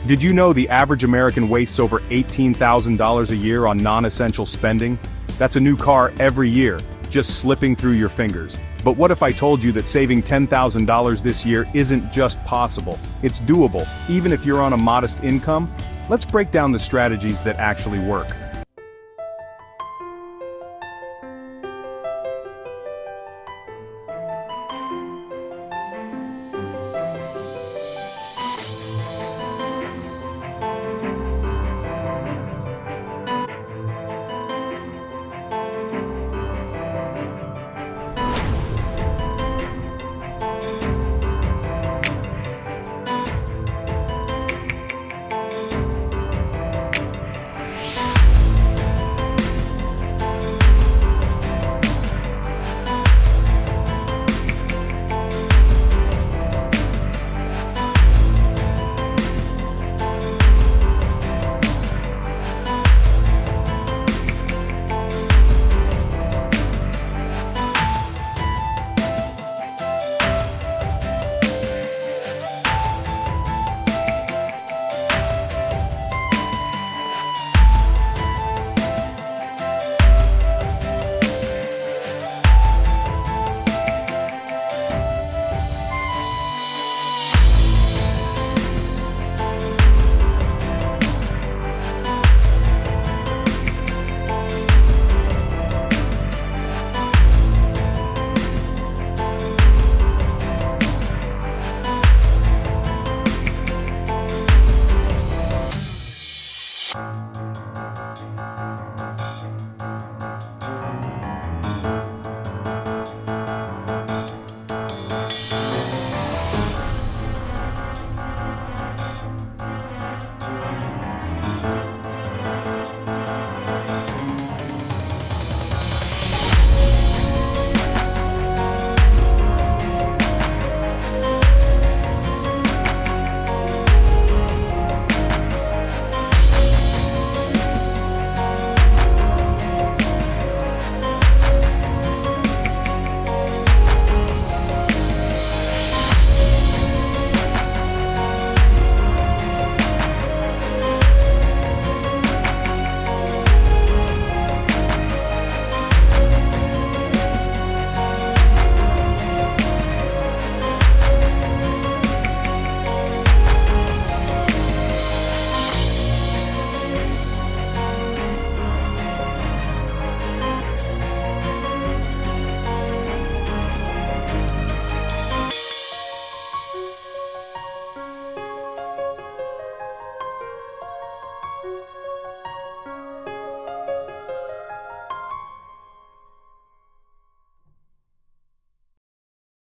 Did you know the average American wastes over $18,000 a year on non-essential spending? That's a new car every year, just slipping through your fingers. But what if I told you that saving $10,000 this year isn't just possible, it's doable, even if you're on a modest income? Let's break down the strategies that actually work.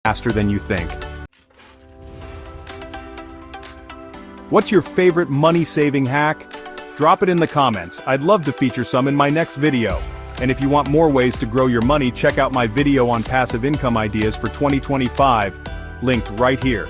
Faster than you think. What's your favorite money-saving hack? Drop it in the comments. I'd love to feature some in my next video. And if you want more ways to grow your money, check out my video on passive income ideas for 2025, linked right here.